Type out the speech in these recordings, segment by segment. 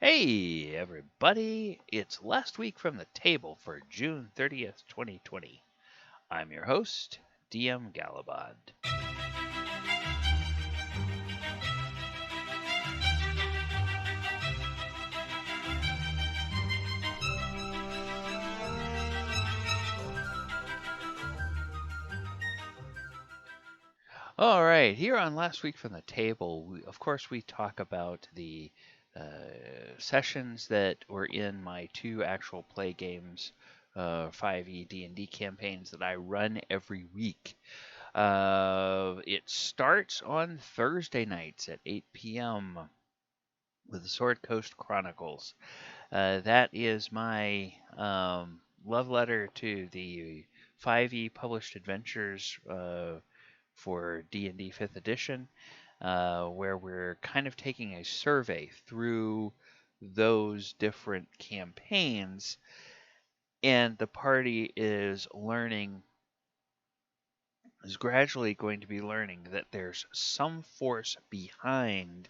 Hey, everybody! It's last week from the table for June 30th, 2020. I'm your host, DM Gallibond. All right, here on Last Week from the Table, of course, we talk about the sessions that were in my two actual play games, 5e D&D campaigns that I run every week. It starts on Thursday nights at 8 p.m. with the Sword Coast Chronicles. That is my love letter to the 5e published adventures for D&D 5th edition, where we're kind of taking a survey through those different campaigns, and the party is gradually going to be learning that there's some force behind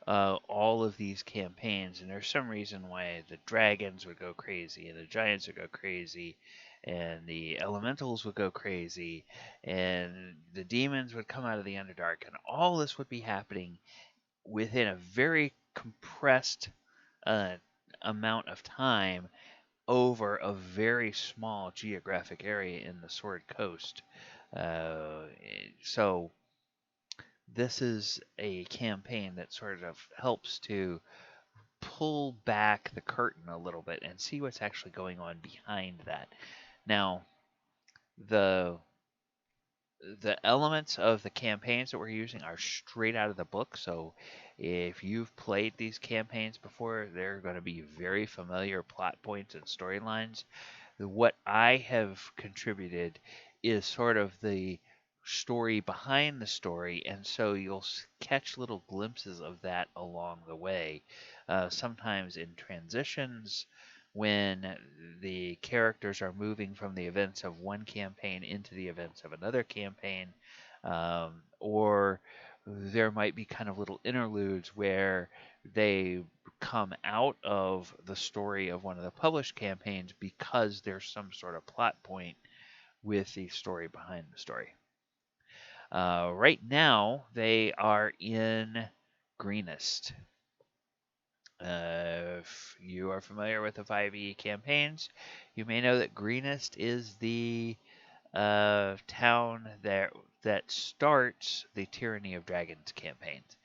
all of these campaigns, and there's some reason why the dragons would go crazy, and the giants would go crazy, and the elementals would go crazy, and the demons would come out of the Underdark, and all this would be happening within a very compressed uh, amount of time over a very small geographic area in the Sword Coast. So this is a campaign that sort of helps to pull back the curtain a little bit and see what's actually going on behind that. Now, the the elements of the campaigns that we're using are straight out of the book, so if you've played these campaigns before, they're going to be very familiar plot points and storylines. What I have contributed is sort of the story behind the story, and so you'll catch little glimpses of that along the way. Sometimes in transitions, when the characters are moving from the events of one campaign into the events of another campaign, or there might be kind of little interludes where they come out of the story of one of the published campaigns because there's some sort of plot point with the story behind the story. Right now, they are in Greenest. If you are familiar with the 5e campaigns, you may know that Greenest is the town that starts the Tyranny of Dragons campaigns.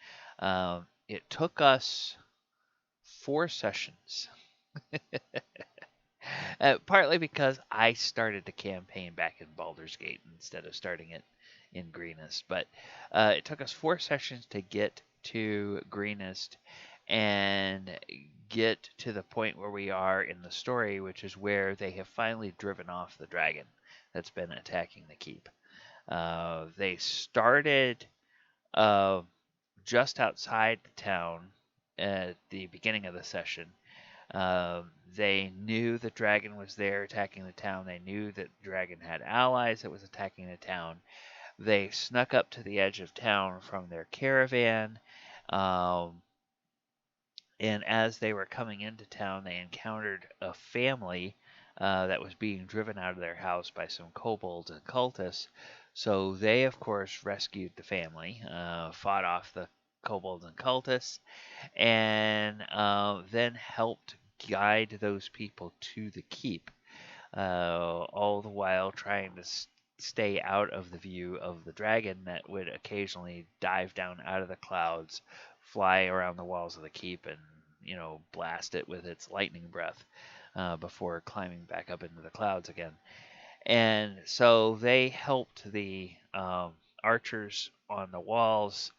It took us 4 sessions. Partly because I started the campaign back in Baldur's Gate instead of starting it in Greenest. But it took us 4 sessions to get to Greenest and get to the point where we are in the story, which is where they have finally driven off the dragon that's been attacking the keep. They started just outside the town at the beginning of the session. They knew the dragon was there attacking the town. They knew that the dragon had allies that was attacking the town. They snuck up to the edge of town from their caravan. And as they were coming into town, they encountered a family that was being driven out of their house by some kobolds and cultists. So they, of course, rescued the family, fought off the kobolds and cultists, and then helped guide those people to the keep, all the while trying to stay out of the view of the dragon that would occasionally dive down out of the clouds, fly around the walls of the keep, and blast it with its lightning breath before climbing back up into the clouds again. And so they helped the archers on the walls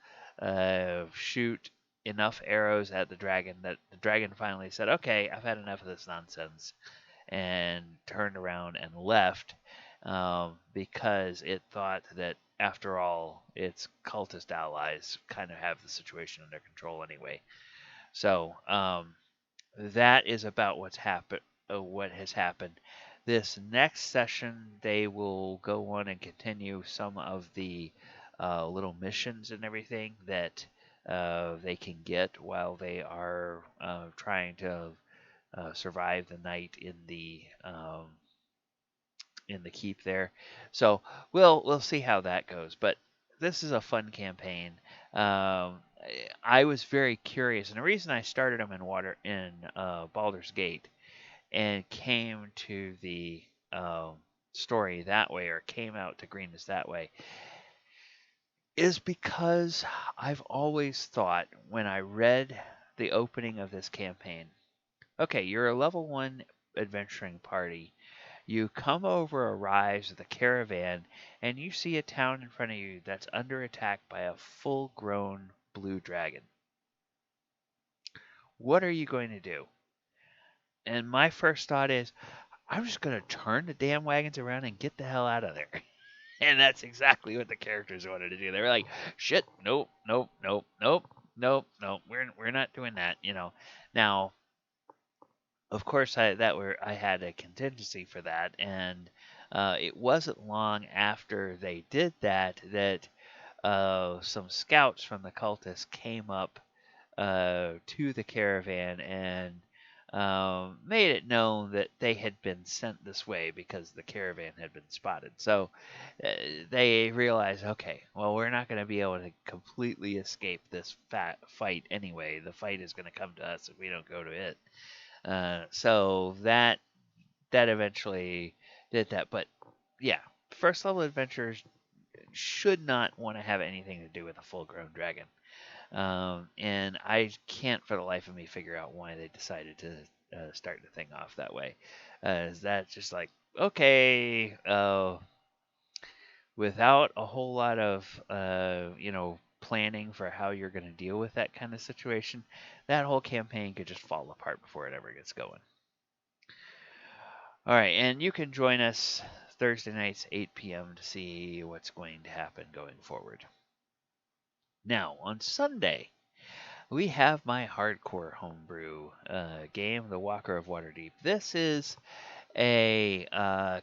shoot enough arrows at the dragon that the dragon finally said, "Okay, I've had enough of this nonsense," and turned around and left because it thought that, after all, its cultist allies kind of have the situation under control anyway. So that is about what has happened. This next session, they will go on and continue some of the little missions and everything that they can get while they are trying to survive the night in the keep there. So we'll see how that goes. But this is a fun campaign. I was very curious, and the reason I started them in Baldur's Gate and came to the story that way, or came out to greenness that way, is because I've always thought when I read the opening of this campaign, okay, you're a level 1 adventuring party. You come over arrives with a caravan, and you see a town in front of you that's under attack by a full grown blue dragon. What are you going to do? And my first thought is, I'm just going to turn the damn wagons around and get the hell out of there. And that's exactly what the characters wanted to do. They were like, shit, nope, nope, nope, nope, nope, nope. We're not doing that, you know. Now, of course, I had a contingency for that, and it wasn't long after they did that some scouts from the cultists came up to the caravan and made it known that they had been sent this way because the caravan had been spotted. So they realized, okay, well, we're not going to be able to completely escape this fight anyway. The fight is going to come to us if we don't go to it. So that eventually did that. But yeah, first level adventurers should not want to have anything to do with a full grown dragon. And I can't for the life of me figure out why they decided to start the thing off that way. Is that just like, okay, without a whole lot of, planning for how you're going to deal with that kind of situation, that whole campaign could just fall apart before it ever gets going. All right, and you can join us Thursday nights, 8 p.m. to see what's going to happen going forward. Now, on Sunday, we have my hardcore homebrew game, The Walker of Waterdeep. This is a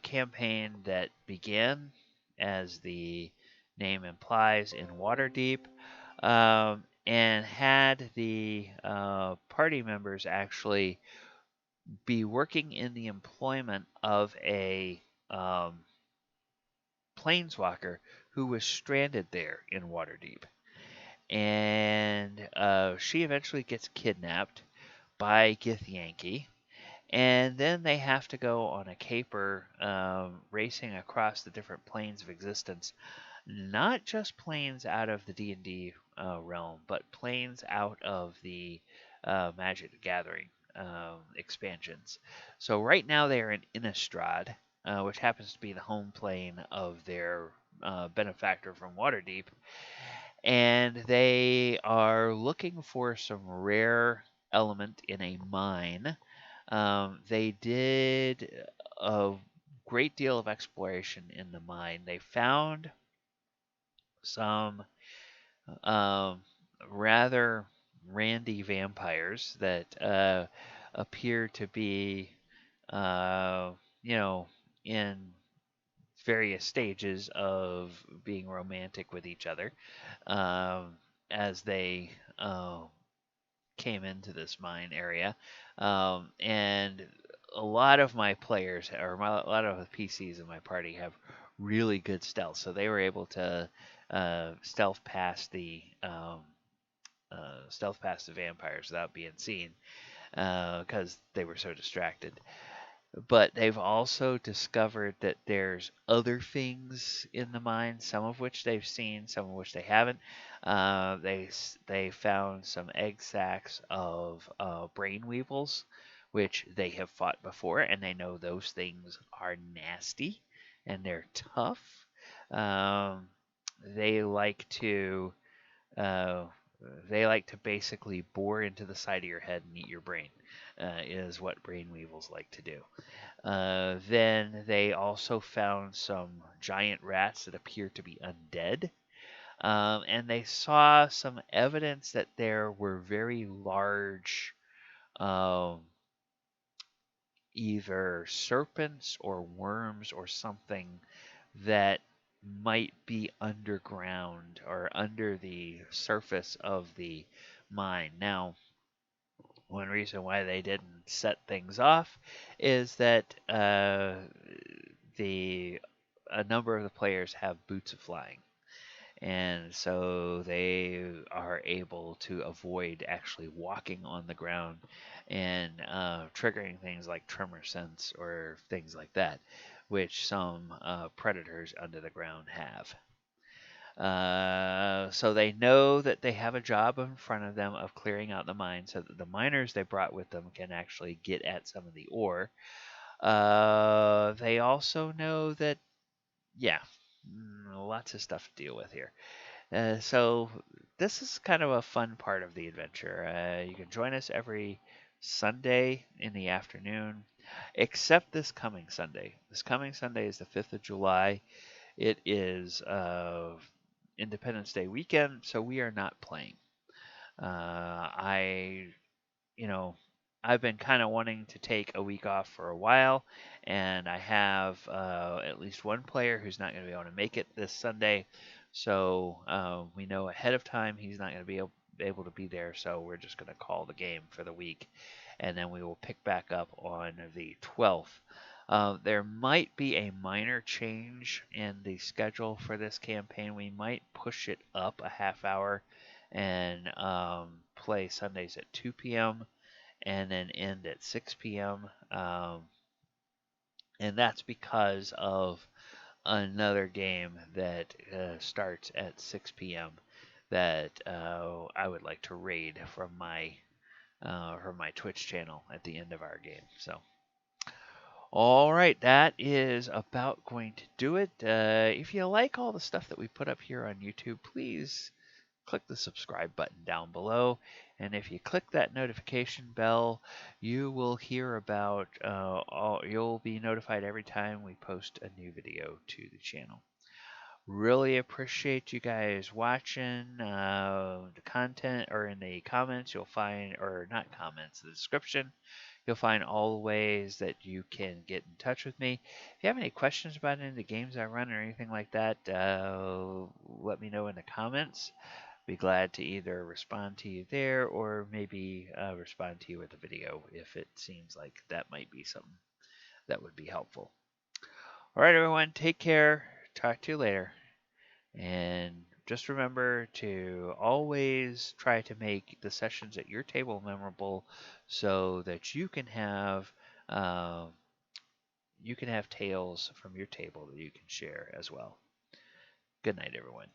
campaign that began, as the name implies, in Waterdeep, and had the party members actually be working in the employment of a planeswalker who was stranded there in Waterdeep. And she eventually gets kidnapped by Githyanki, and then they have to go on a caper racing across the different planes of existence, not just planes out of the D&D realm, but planes out of the Magic the Gathering expansions. So right now they are in Innistrad, which happens to be the home plane of their benefactor from Waterdeep, and they are looking for some rare element in a mine. They did a great deal of exploration in the mine. They found some rather randy vampires that appear to be, in various stages of being romantic with each other as they came into this mine area. And a lot of my players, or a lot of the PCs in my party, have really good stealth, so they were able to stealth past the vampires without being seen because they were so distracted. But they've also discovered that there's other things in the mine, some of which they've seen, some of which they haven't. They found some egg sacs of brain weevils, which they have fought before, and they know those things are nasty and they're tough. They like to uh, they like to basically bore into the side of your head and eat your brain. Is what brain weevils like to do. Then they also found some giant rats that appear to be undead. And they saw some evidence that there were very large, um, either serpents or worms or something that might be underground or under the surface of the mine. Now, one reason why they didn't set things off is that the a number of the players have boots of flying, and so they are able to avoid actually walking on the ground and triggering things like tremor sense or things like that, which some predators under the ground have. So they know that they have a job in front of them of clearing out the mine so that the miners they brought with them can actually get at some of the ore. They also know that, yeah, lots of stuff to deal with here. So this is kind of a fun part of the adventure. You can join us every Sunday in the afternoon, except this coming Sunday. This coming Sunday is the 5th of July. It is Independence Day weekend, so we are not playing. I you know, I've been kind of wanting to take a week off for a while, and I have at least one player who's not going to be able to make it this Sunday. So we know ahead of time he's not going to be able to be there, so we're just going to call the game for the week, and then we will pick back up on the 12th. There might be a minor change in the schedule for this campaign. We might push it up a half hour and play Sundays at 2 p.m. and then end at 6 p.m. And that's because of another game that starts at 6 p.m. that I would like to raid from my Twitch channel at the end of our game. So. All right, that is about going to do it. If you like all the stuff that we put up here on YouTube, please click the subscribe button down below. And if you click that notification bell, you will hear about, you'll be notified every time we post a new video to the channel. Really appreciate you guys watching the content, or in the comments you'll find, or not comments, the description. You'll find all the ways that you can get in touch with me. If you have any questions about any of the games I run or anything like that, let me know in the comments. Be glad to either respond to you there or maybe respond to you with a video if it seems like that might be something that would be helpful. All right, everyone, take care. Talk to you later. And just remember to always try to make the sessions at your table memorable so that uh, you can have tales from your table that you can share as well. Good night, everyone.